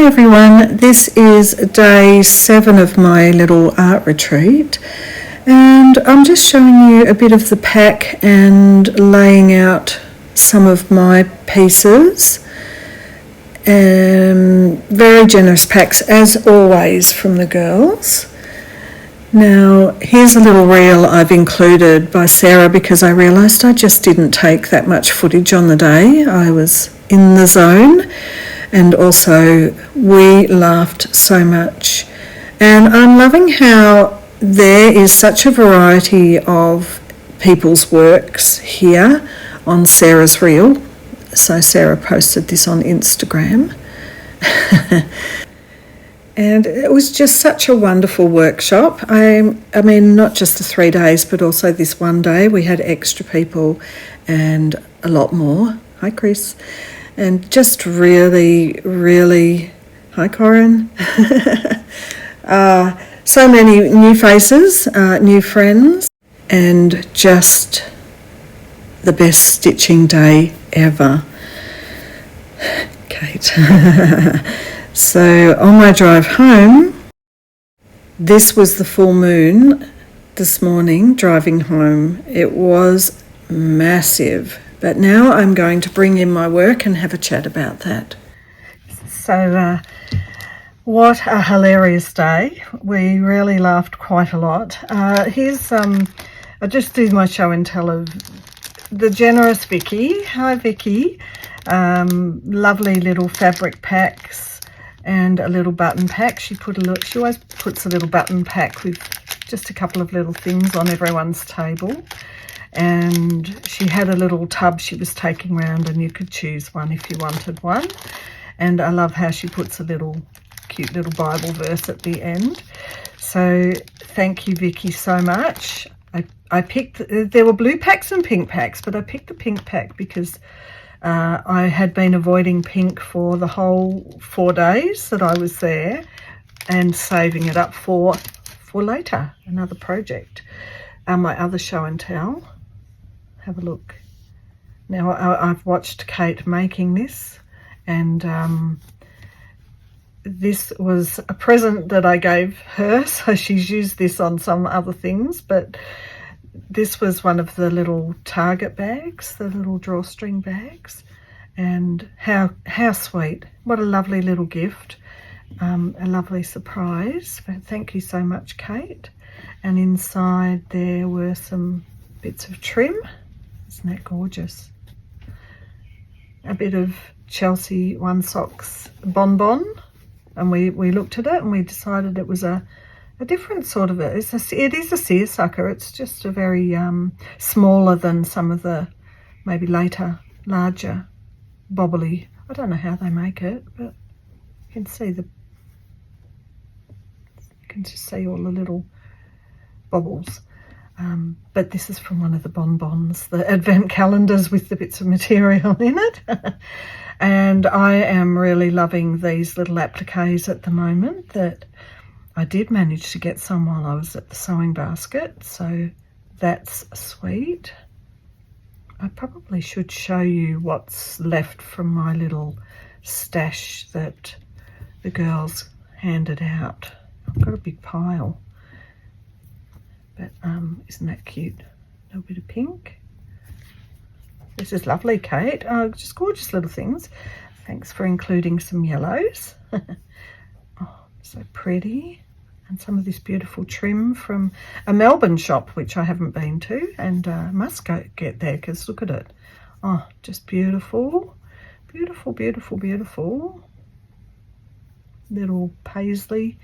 everyone, this is day 7 of my little art retreat, and I'm just showing you a bit of the pack and laying out some of my pieces. Very generous packs as always from the girls. Now here's a little reel I've included by Sarah because I realised I just didn't take that much footage on the day. I was in the zone. And also we laughed so much, and I'm loving how there is such a variety of people's works here on Sarah's reel. So Sarah posted this on Instagram and it was just such a wonderful workshop. I mean not just the 3 days but also this one day we had extra people and a lot more. Hi Chris. And just really, hi Corin, so many new faces, new friends, and just the best stitching day ever. Kate. So on my drive home, this was the full moon this morning driving home. It was massive. But now I'm going to bring in my work and have a chat about that. So what a hilarious day. We really laughed quite a lot. Here's, I just did my show and tell of the generous Vicky. Hi Vicky. Lovely little fabric packs and a little button pack. She always puts a little button pack with just a couple of little things on everyone's table. And she had a little tub she was taking around and you could choose one if you wanted one. And I love how she puts a cute little Bible verse at the end. So thank you Vicky so much. I picked, there were blue packs and pink packs, but I picked the pink pack because I had been avoiding pink for the whole 4 days that I was there and saving it up for later, another project. My other show and tell. Have a look. Now I've watched Kate making this, and this was a present that I gave her, so she's used this on some other things, but this was one of the little Target bags, the little drawstring bags, and how sweet. What a lovely little gift, a lovely surprise. Thank you so much, Kate. And inside there were some bits of trim. Isn't that gorgeous? A bit of Chelsea One Socks bonbon, and we looked at it and we decided it was a different sort of it is a seersucker. It's just a very smaller than some of the maybe later larger bobbly. I don't know how they make it, but you can see just see all the little bobbles. But this is from one of the bonbons, the advent calendars with the bits of material in it. And I am really loving these little appliques at the moment that I did manage to get some while I was at the sewing basket. So that's sweet. I probably should show you what's left from my little stash that the girls handed out. I've got a big pile. But isn't that cute? A little bit of pink. This is lovely, Kate. Oh, just gorgeous little things. Thanks for including some yellows. Oh, so pretty. And some of this beautiful trim from a Melbourne shop, which I haven't been to, and must get there because look at it. Oh, just beautiful. Beautiful, beautiful, beautiful. Little paisley.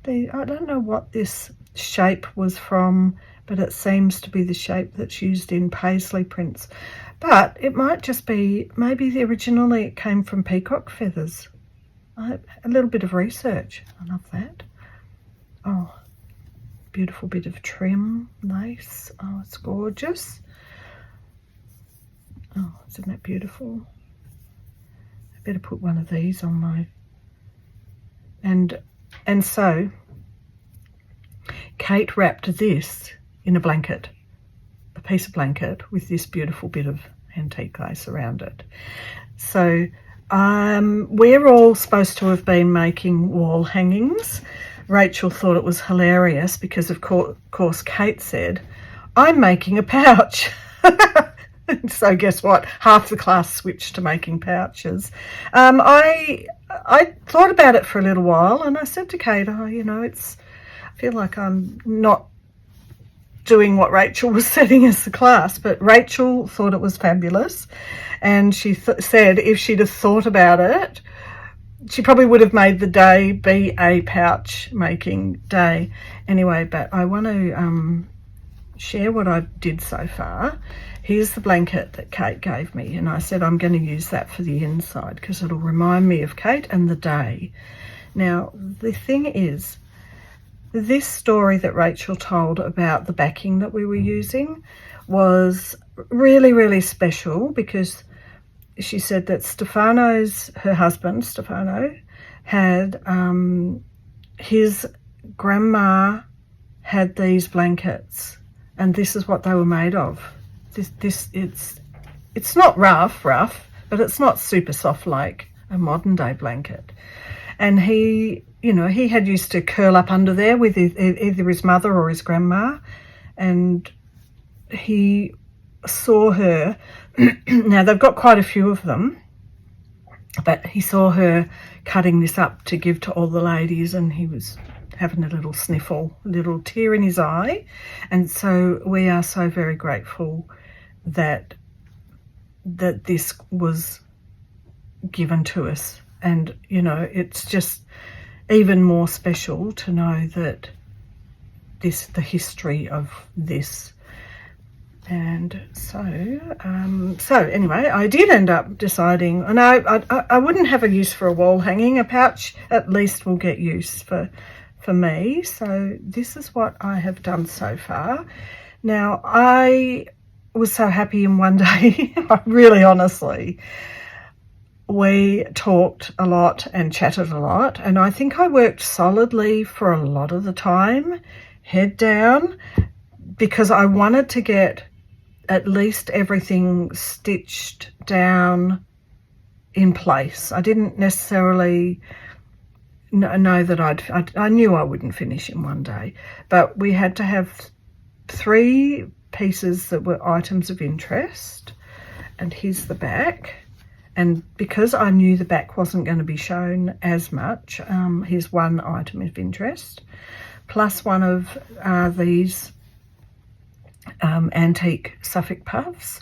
I don't know what this shape was from, but it seems to be the shape that's used in paisley prints, but it might just be, maybe originally it came from peacock feathers. A little bit of research. I love that. Oh, beautiful bit of trim, lace. Oh, it's gorgeous. Oh, isn't that beautiful? I better put one of these on my, and so Kate wrapped this in a blanket, a piece of blanket with this beautiful bit of antique lace around it. So We're all supposed to have been making wall hangings. Rachel thought it was hilarious because, of course, Kate said, I'm making a pouch. So guess what? Half the class switched to making pouches. I thought about it for a little while, and I said to Kate, I feel like I'm not doing what Rachel was setting as the class, but Rachel thought it was fabulous, and she said if she'd have thought about it, she probably would have made the day be a pouch making day. Anyway, but I want to share what I did so far. Here's the blanket that Kate gave me, and I said I'm going to use that for the inside because it'll remind me of Kate and the day. Now, the thing is, this story that Rachel told about the backing that we were using was really, really special because she said that her husband, Stefano, had his grandma had these blankets, and this is what they were made of. It's not rough, but it's not super soft like a modern day blanket. And he had used to curl up under there with either his mother or his grandma, and he saw her. Now, they've got quite a few of them, but he saw her cutting this up to give to all the ladies, and he was having a little sniffle, a little tear in his eye. And so we are so very grateful that this was given to us. And, it's just even more special to know that the history of this. And so anyway, I did end up deciding, and I wouldn't have a use for a wall hanging. A pouch at least will get use for me. So this is what I have done so far. Now, I was so happy in one day, really honestly. We talked a lot and chatted a lot, and I think I worked solidly for a lot of the time, head down, because I wanted to get at least everything stitched down in place. I didn't necessarily know that I knew I wouldn't finish in one day, but we had to have 3 pieces that were items of interest, and here's the back. And because I knew the back wasn't going to be shown as much, here's one item of interest, plus one of these antique Suffolk puffs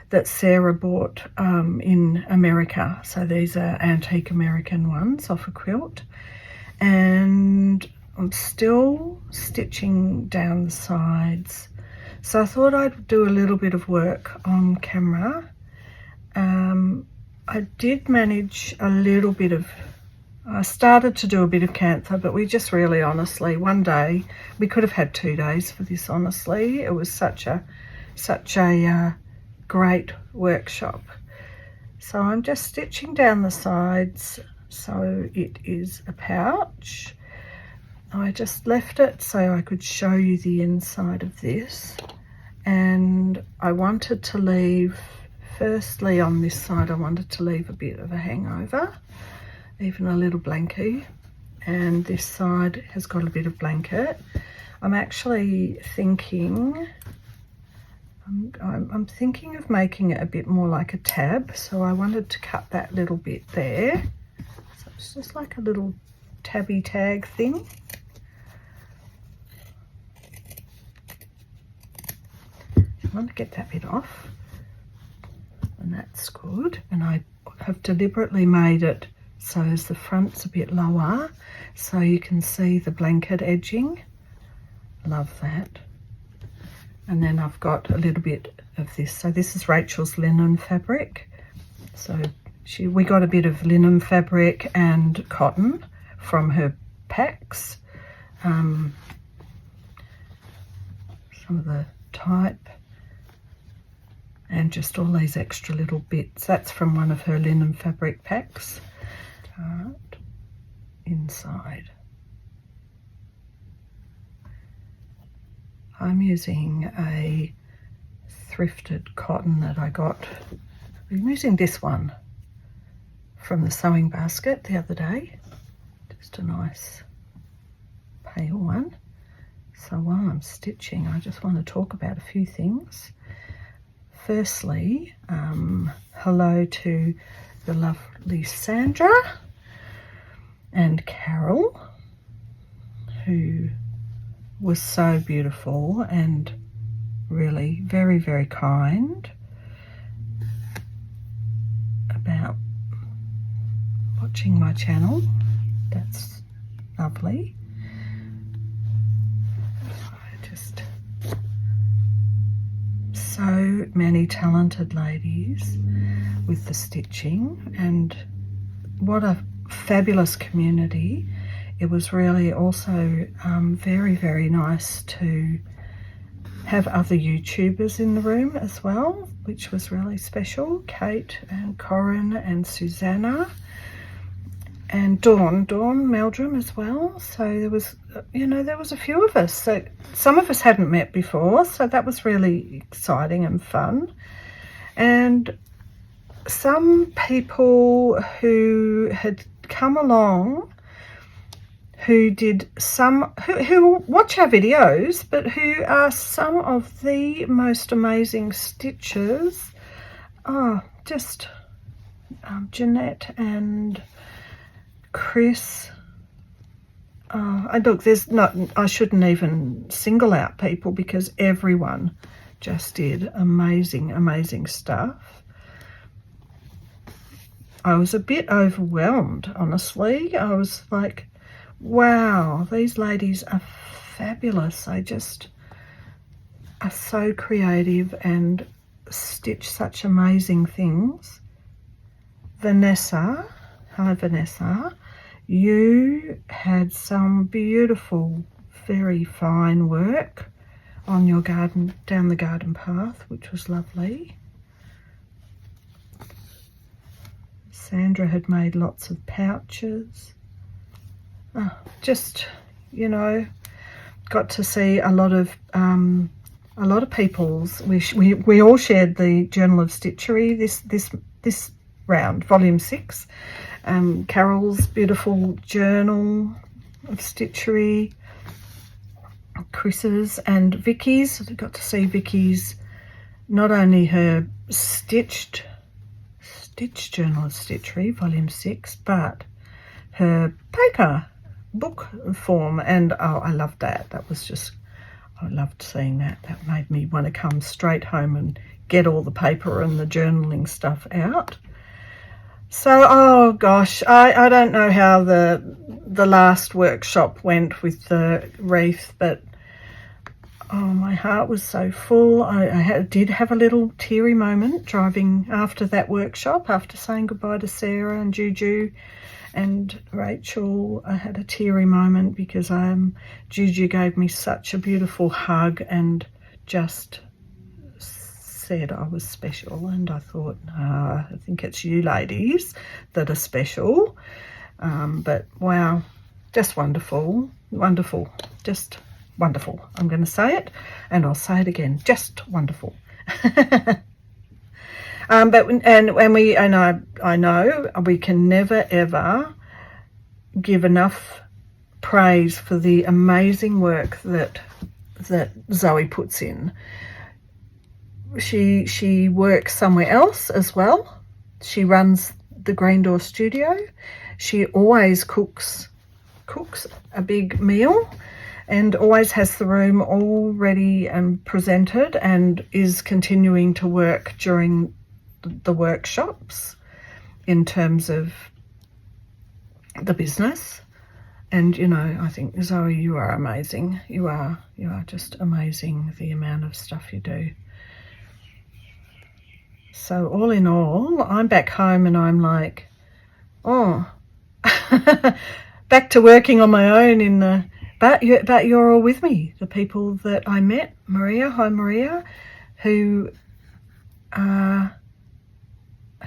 that Sarah bought in America. So these are antique American ones off a quilt. And I'm still stitching down the sides. So I thought I'd do a little bit of work on camera. I did manage a little bit of, I started to do a bit of cantha, but we just really honestly, one day, we could have had 2 days for this, honestly. It was such a great workshop. So I'm just stitching down the sides so it is a pouch. I just left it so I could show you the inside of this, and I wanted to leave, firstly on this side, I wanted to leave a bit of a hangover, even a little blankie, and this side has got a bit of blanket. I'm actually thinking, I'm thinking of making it a bit more like a tab, so I wanted to cut that little bit there. So it's just like a little tabby tag thing. I want to get that bit off, and that's good. And I have deliberately made it so as the front's a bit lower so you can see the blanket edging. Love that. And then I've got a little bit of this. So this is Rachel's linen fabric. So we got a bit of linen fabric and cotton from her packs. Some of the type, and just all these extra little bits. That's from one of her linen fabric packs. Start inside. I'm using a thrifted cotton that I got. I'm using this one. from the sewing basket the other day. Just a nice pale one. So while I'm stitching, I just want to talk about a few things. Firstly, hello to the lovely Sandra and Carol, who was so beautiful and really very, very kind about watching my channel. That's lovely. Just so many talented ladies with the stitching, and what a fabulous community. It was really also very, very nice to have other YouTubers in the room as well, which was really special. Kate and Corinne and Susanna and Dawn Meldrum as well. So there was, there was a few of us. So some of us hadn't met before, so that was really exciting and fun. And some people who had come along who watch our videos, but who are some of the most amazing stitchers. Just Jeanette and Chris. And look, I shouldn't even single out people because everyone just did amazing stuff. I was a bit overwhelmed, honestly. I was like, wow, these ladies are fabulous. They just are so creative and stitch such amazing things. Vanessa, hello Vanessa, you had some beautiful, very fine work on your garden, down the garden path, which was lovely. Sandra had made lots of pouches. Just, got to see a lot of people's. We all shared the Journal of Stitchery this round, volume 6. Carol's beautiful journal of stitchery, Chris's and Vicky's. I got to see Vicky's, not only her stitched journal of stitchery, volume 6, but her paper book form, and I loved that. I loved seeing that. That made me want to come straight home and get all the paper and the journaling stuff out. So, oh gosh, I don't know how the last workshop went with the wreath, but my heart was so full. I did have a little teary moment driving after that workshop, after saying goodbye to Sarah and Juju and Rachel. I had a teary moment because Juju gave me such a beautiful hug and just said I was special, and I thought, I think it's you ladies that are special. But wow, just wonderful, just wonderful. I'm going to say it, and I'll say it again, just wonderful. I know we can never ever give enough praise for the amazing work that Zoe puts in. She works somewhere else as well. She runs the Green Door Studio. She always cooks a big meal and always has the room all ready and presented, and is continuing to work during the workshops in terms of the business. And I think, Zoe, you are amazing. You are just amazing, the amount of stuff you do. So all in all, I'm back home and I'm like, back to working on my own but you're all with me. The people that I met, Maria, hi Maria, who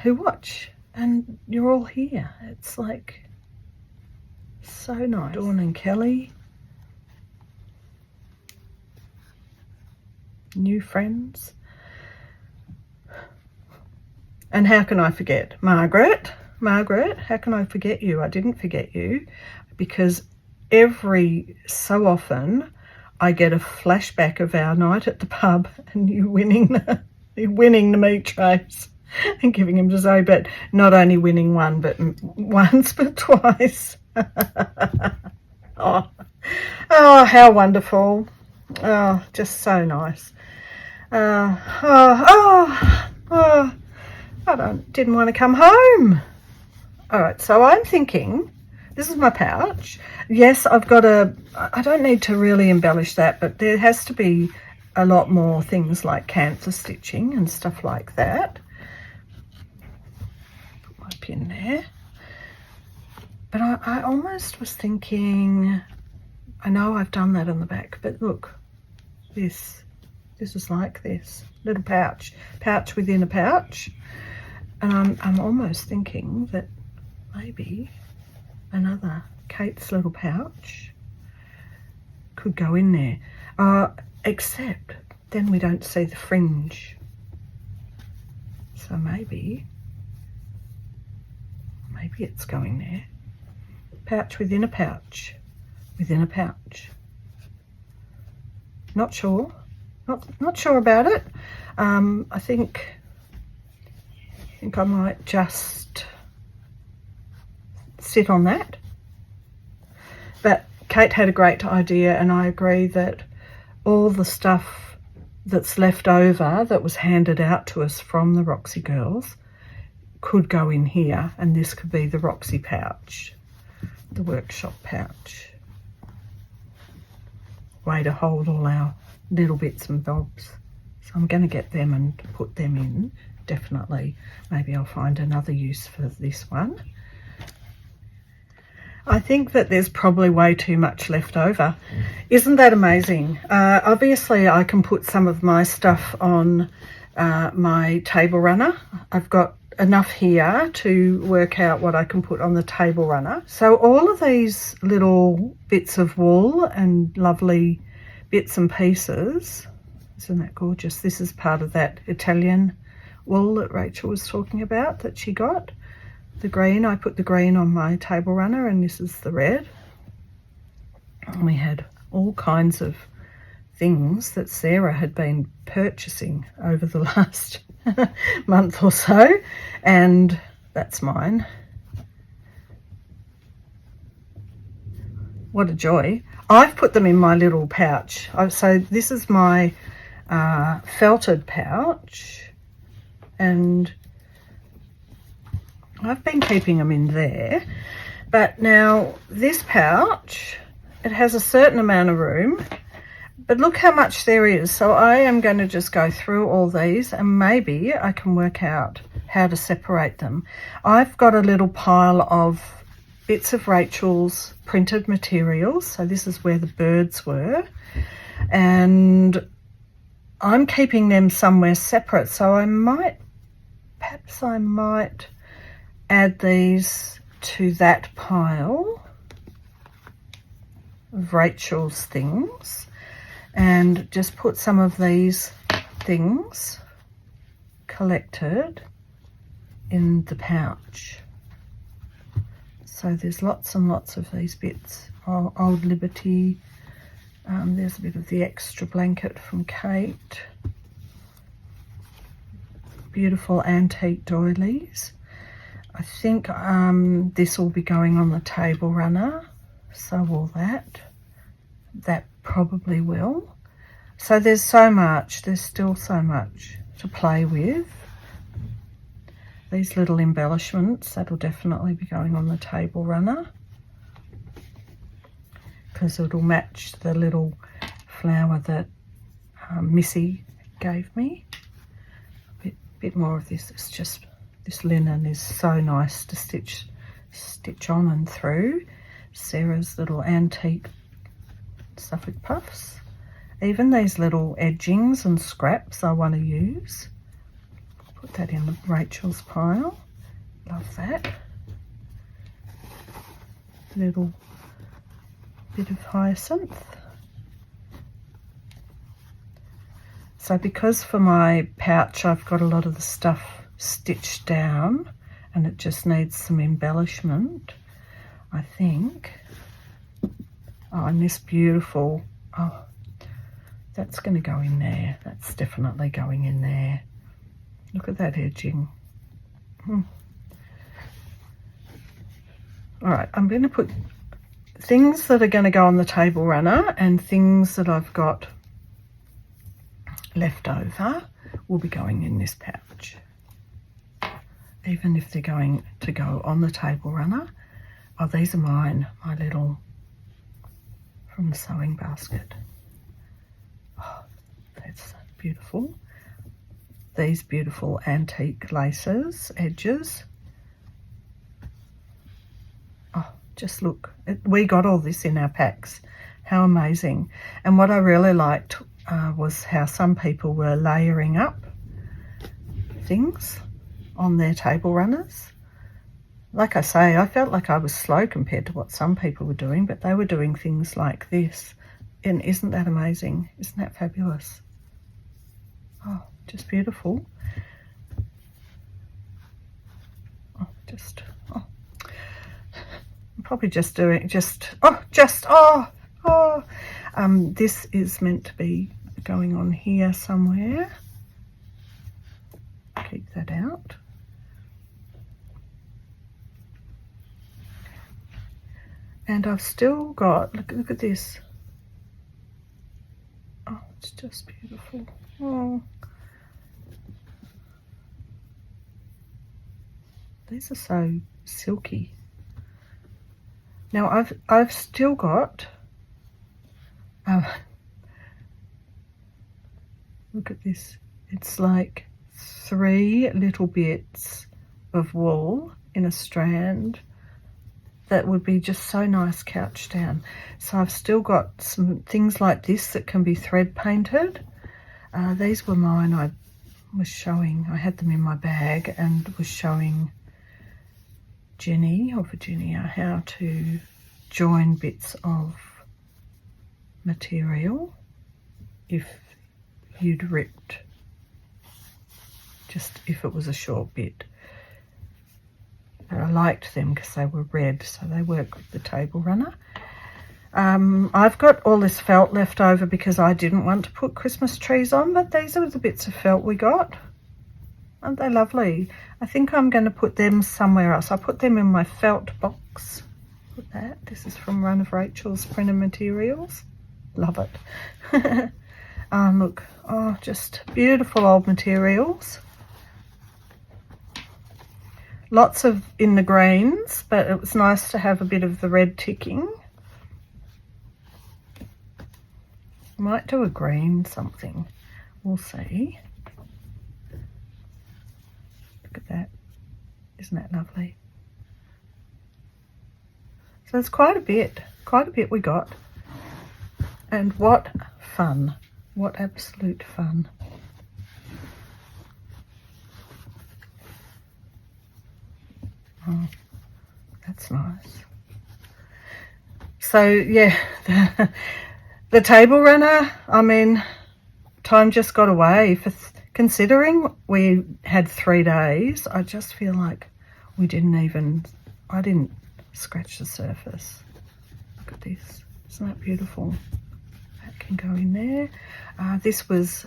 watch, and you're all here. It's like so nice. Dawn and Kelly, new friends. And how can I forget Margaret? Margaret, how can I forget you? I didn't forget you, because every so often I get a flashback of our night at the pub and you winning the meat trays and giving them to Zoe, but not only winning one, but once, but twice. Oh, how wonderful. Oh, just so nice. I didn't want to come home. All right, so I'm thinking, this is my pouch. Yes, I don't need to really embellish that, but there has to be a lot more things like cancer stitching and stuff like that. Put my pin there. But I almost was thinking, I know I've done that on the back, but look, this is like this little pouch within a pouch. And I'm almost thinking that maybe another Kate's little pouch could go in there, except then we don't see the fringe. So maybe it's going there. Pouch within a pouch, within a pouch. Not sure, not sure about it. I think I might just sit on that. But Kate had a great idea, and I agree that all the stuff that's left over that was handed out to us from the Roxy girls could go in here, and this could be the Roxy pouch, the workshop pouch. Way to hold all our little bits and bobs. So I'm going to get them and put them in, definitely. Maybe I'll find another use for this one. I think that there's probably way too much left over. Isn't that amazing? Obviously I can put some of my stuff on my table runner. I've got enough here to work out what I can put on the table runner. So all of these little bits of wool and lovely bits and pieces, isn't that gorgeous? This is part of that Italian wool that Rachel was talking about that she got. The green, I put the green on my table runner, and this is the red. And we had all kinds of things that Sarah had been purchasing over the last month or so, and that's mine. What a joy. I've put them in my little pouch. So this is my felted pouch, and I've been keeping them in there. But now this pouch, it has a certain amount of room, but look how much there is. So I am going to just go through all these, and maybe I can work out how to separate them. I've got a little pile of bits of Rachel's printed materials. So this is where the birds were, and I'm keeping them somewhere separate. So perhaps I might add these to that pile of Rachel's things, and just put some of these things collected in the pouch. So there's lots and lots of these bits. Old Liberty, there's a bit of the extra blanket from Kate, beautiful antique doilies. I think this will be going on the table runner, so will that probably will. So there's still so much to play with. These little embellishments, that'll definitely be going on the table runner, because it'll match the little flower that Missy gave me. A bit more of this. It's just, this linen is so nice to stitch on and through. Sarah's little antique Suffolk puffs. Even these little edgings and scraps I want to use. Put that in Rachel's pile. Love that. Little bit of hyacinth. So because for my pouch I've got a lot of the stuff stitched down and it just needs some embellishment, I think. Oh, and this beautiful, oh, that's going to go in there. That's definitely going in there. Look at that edging. All right, I'm going to put things that are going to go on the table runner and things that I've got left over will be going in this pouch. Even if they're going to go on the table runner. Oh, these are mine, my little, from the sewing basket. Oh, that's beautiful. These beautiful antique laces, edges. Oh, just look. We got all this in our packs. How amazing. And what I really liked was how some people were layering up things on their table runners. Like I say, I felt like I was slow compared to what some people were doing, but they were doing things like this. And isn't that amazing? Isn't that fabulous? Oh, just beautiful. Oh, I'm probably just doing, this is meant to be going on here somewhere. Keep that out. And I've still got, look at this. Oh, it's just beautiful. Oh. These are so silky. Now I've still got, look at this. It's like 3 little bits of wool in a strand that would be just so nice couch down. So I've still got some things like this that can be thread painted. These were mine. I was showing, I had them in my bag and was showing Jenny or Virginia how to join bits of material if you'd ripped, just if it was a short bit. But I liked them because they were red, so they work with the table runner. I've got all this felt left over because I didn't want to put Christmas trees on, but these are the bits of felt we got. Aren't they lovely? I think I'm going to put them somewhere else. I put them in my felt box. Put that. This is from one of Rachel's printed materials. Love it. Look, oh, just beautiful old materials. Lots of in the greens, but it was nice to have a bit of the red ticking. I might do a green something. We'll see. Look at that. Isn't that lovely? So it's quite a bit we got. And what fun. What absolute fun. Oh, that's nice. So yeah, the table runner, I mean, time just got away. Considering we had 3 days, I just feel like I didn't scratch the surface. Look at this. Isn't that beautiful? That can go in there. This was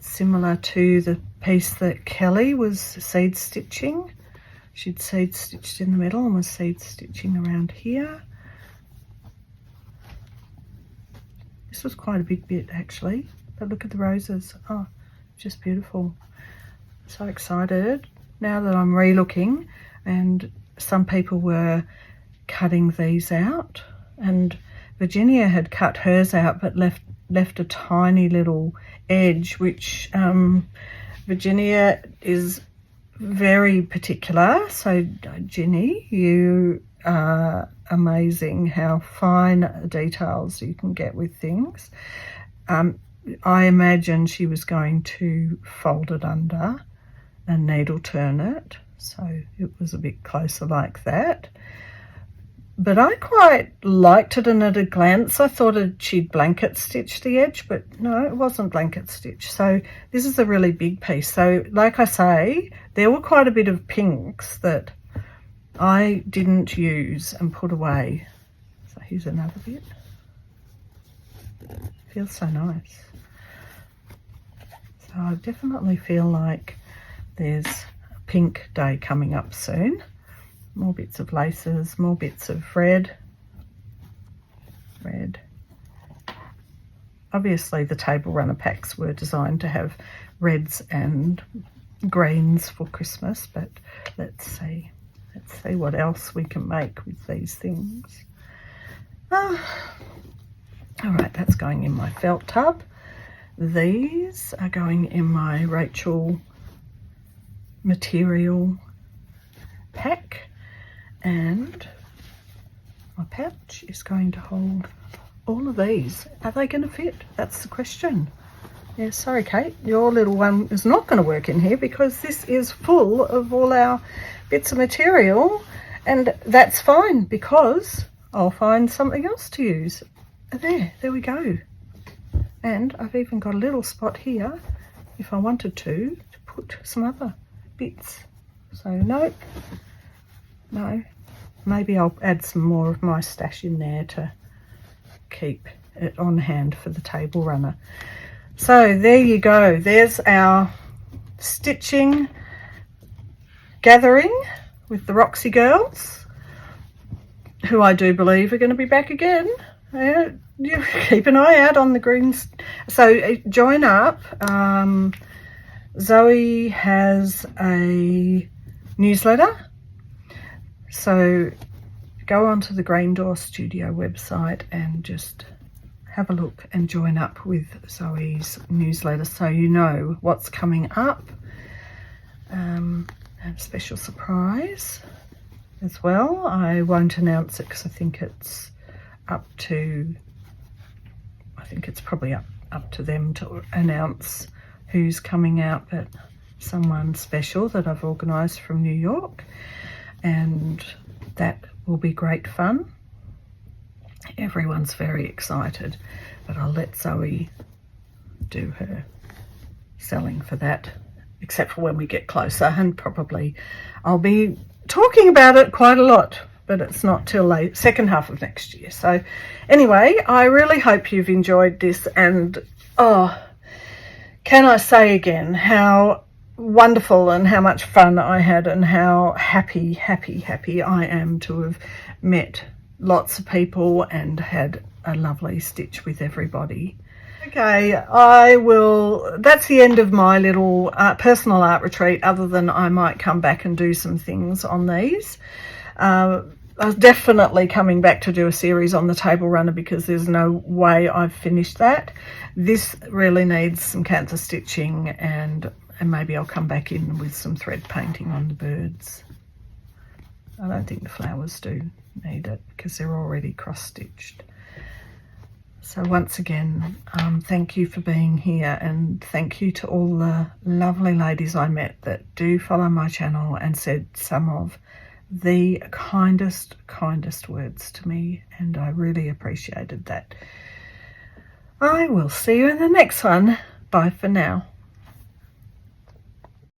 similar to the piece that Kelly was seed stitching. She'd seed stitched in the middle and was seed stitching around here. This was quite a big bit actually, but look at the roses. Oh, just beautiful. So excited now that I'm re-looking, and some people were cutting these out, and Virginia had cut hers out but left a tiny little edge, which Virginia is very particular. So Jenny, you are amazing how fine details you can get with things. I imagine she was going to fold it under and needle turn it, so it was a bit closer like that. but I quite liked it, and at a glance I thought she'd blanket stitch the edge, but no, it wasn't blanket stitch. So this is a really big piece. So like I say, there were quite a bit of pinks that I didn't use and put away. So here's another bit. Feels so nice. So I definitely feel like there's a pink day coming up soon. More bits of laces, more bits of red. Obviously the table runner packs were designed to have reds and greens for Christmas, but let's see what else we can make with these things. All right, that's going in my felt tub. These are going in my Rachel material pack, and my pouch is going to hold all of these. Are they going to fit? That's the question. Yeah, sorry Kate, your little one is not going to work in here because this is full of all our bits of material, and that's fine because I'll find something else to use. There we go. And I've even got a little spot here if I wanted to put some other bits. So nope. No, maybe I'll add some more of my stash in there to keep it on hand for the table runner. So there you go. There's our stitching gathering with the Roxy girls, who I do believe are going to be back again. You keep an eye out on the greens. So join up. Zoe has a newsletter. So go onto the Green Door Studio website and just have a look and join up with Zoe's newsletter so you know what's coming up. And a special surprise as well. I won't announce it because I think it's probably up to them to announce who's coming out, but someone special that I've organised from New York. And that will be great fun. Everyone's very excited, but I'll let Zoe do her selling for that, except for when we get closer, and probably I'll be talking about it quite a lot, but it's not till late second half of next year. So anyway, I really hope you've enjoyed this, and can I say again how wonderful and how much fun I had, and how happy I am to have met lots of people and had a lovely stitch with everybody. Okay, that's the end of my little personal art retreat, other than I might come back and do some things on these. I was definitely coming back to do a series on the table runner because there's no way I've finished that. This really needs some cancer stitching, and maybe I'll come back in with some thread painting on the birds. I don't think the flowers do need it because they're already cross-stitched. So once again, thank you for being here, and thank you to all the lovely ladies I met that do follow my channel and said some of the kindest words to me, and I really appreciated that. I will see you in the next one. Bye for now.